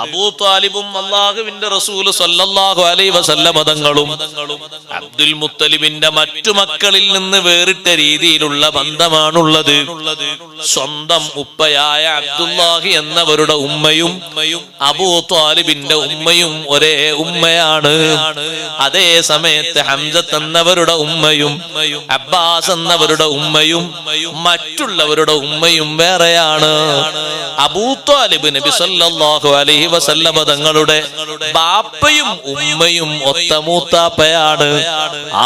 അബൂ താലിബും അല്ലാഹുവിന്റെ റസൂൽ സല്ലല്ലാഹു അലൈഹി വസല്ലം തങ്ങളും അബ്ദുൽ മുത്തലിബിന്റെ മറ്റു മക്കളിൽ നിന്ന് വേറിട്ട രീതിയിലുള്ള ബന്ധമാണുള്ളത്. സ്വന്തം ഉപ്പയായ അബ്ദുല്ലാഹി എന്നവരുടെ ഉമ്മയും അബൂ താലിബിന്റെ ഉമ്മയും ഒരേ ഉമ്മയാണ്. അതേ സമയത്ത് ഹംസത്ത് എന്നവരുടെ ഉമ്മയും അബ്ബാസ് എന്നവരുടെ ഉമ്മയും മറ്റുള്ളവരുടെ ഉമ്മയും വേറെയാണ്. അബൂ താലിബ് നബി സല്ലല്ലാഹു അലൈഹി വസല്ലം തങ്ങളുടെ ബാപ്പയും ഉമ്മയും ഒത്ത മൂത്താപ്പയാണ്.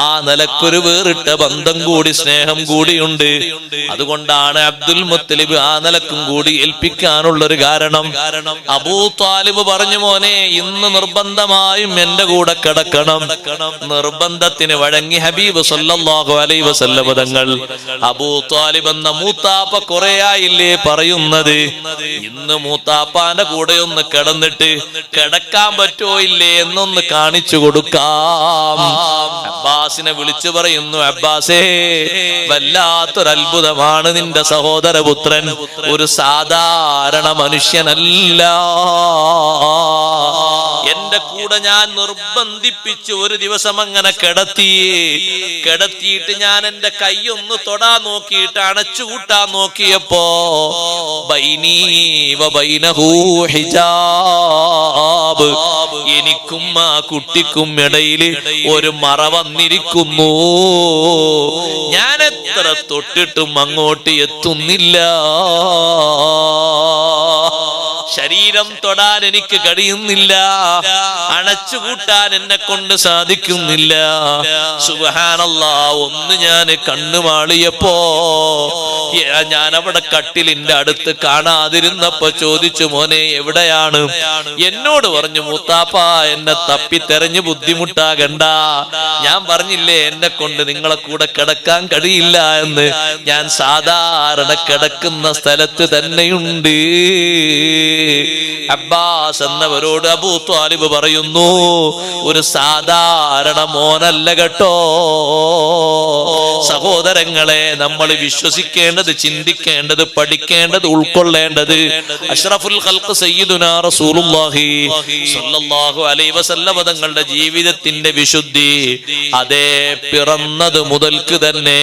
ആ നിലക്കൊരു വേറിട്ട ബന്ധം കൂടി സ്നേഹം കൂടിയുണ്ട്. അതുകൊണ്ടാണ് അബ്ദുൽ മുത്തലിബ് ആ നിലക്കും കൂടി ഏൽപ്പിക്കാനുള്ളൊരു കാരണം. അബൂ താലിബ് പറഞ്ഞു, മോനെ ഇന്ന് നിർബന്ധമായും എന്റെ കൂടെ കിടക്കണം. നിർബന്ധത്തിന് വഴങ്ങി ഹബീബ് സല്ലല്ലാഹു അലൈഹി വസല്ലം തങ്ങൾ അബൂ താലിബ് എന്ന മൂത്താപ്പ കുറെ ആയില്ലേ പറയുന്നത്, ഇന്ന് മൂത്താപ്പാന്റെ കൂടെ ഒന്ന് കിടന്നിട്ട് കിടക്കാൻ പറ്റുമോ ഇല്ലേ എന്നൊന്ന് കാണിച്ചു കൊടുക്കാം. അബ്ബാസിനെ വിളിച്ചു പറയുന്നു, അബ്ബാസേ വല്ലാത്തൊരു അത്ഭുതമാണ്, നിന്റെ സഹോദരപുത്രൻ ഒരു സാധാരണ മനുഷ്യനല്ല. എന്റെ കൂടെ ഞാൻ നിർബന്ധിപ്പിച്ച് ഒരു ദിവസം അങ്ങനെ കിടത്തിയിട്ട് ഞാൻ എന്റെ കൈയൊന്ന് തൊടാൻ നോക്കിയിട്ട് അണച്ചുകൂട്ടാൻ നോക്കിയപ്പോ ബൈനീ വ ബൈനഹു ഹിജാബ്, എനിക്കും ആ കുട്ടിക്കും ഇടയിൽ ഒരു മറ വന്നിരിക്കുന്നു. ഞാൻ എത്ര തൊട്ടിട്ടും അങ്ങോട്ട് എത്തുന്നില്ല. ശരീരം തൊടാൻ എനിക്ക് കഴിയുന്നില്ല, അണച്ചുകൂട്ടാൻ എന്നെ കൊണ്ട് സാധിക്കുന്നില്ല. സുബ്ഹാനല്ലാഹ്, ഒന്ന് ഞാൻ കണ്ണുമാളിയപ്പോ ഞാൻ അവിടെ കട്ടിലിന്റെ അടുത്ത് കാണാതിരുന്നപ്പോ ചോദിച്ചു, മോനെ എവിടെയാണ്? എന്നോട് പറഞ്ഞു, മൂത്താപ്പ എന്നെ തപ്പി തെരഞ്ഞു ബുദ്ധിമുട്ടാകണ്ട, ഞാൻ പറഞ്ഞില്ലേ എന്നെ കൊണ്ട് നിങ്ങളെ കൂടെ കിടക്കാൻ കഴിയില്ല എന്ന്. ഞാൻ സാധാരണ കിടക്കുന്ന സ്ഥലത്ത് തന്നെയുണ്ട്. അബ്ബാസ് എന്നവരോട് അബൂ ത്വാലിബ് പറയുന്നു, ഒരു സാധാരണ മോനല്ല കേട്ടോ. സഹോദരങ്ങളെ, നമ്മൾ വിശ്വസിക്കേണ്ടത്, ചിന്തിക്കേണ്ടത്, പഠിക്കേണ്ടത്, ഉൾക്കൊള്ളേണ്ടത് അഷ്റഫുൽ ഖൽഖ് സയ്യിദുനാ റസൂലുള്ളാഹി സ്വല്ലല്ലാഹു അലൈഹി വസല്ലം തങ്ങളുടെ ജീവിതത്തിന്റെ വിശുദ്ധി, അതേ പിറന്നത് മുതൽക്ക് തന്നെ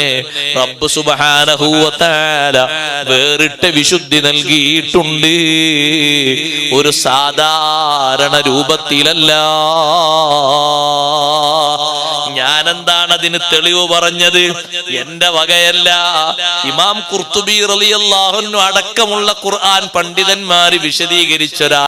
റബ്ബ് സുബ്ഹാനഹു വ തആല വേറിട്ട വിശുദ്ധി നൽകിയിട്ടുണ്ട്. ഒരു സാധാരണ രൂപത്തിലല്ല. ഞാനെന്താണ് അതിന് തെളിവ് പറഞ്ഞത്? എന്റെ വകയല്ല. ഇമാം ഖുർത്തുബി റളിയല്ലാഹു അൻഹു അടക്കമുള്ള ഖുർആൻ പണ്ഡിതന്മാര് വിശദീകരിച്ചൊരാ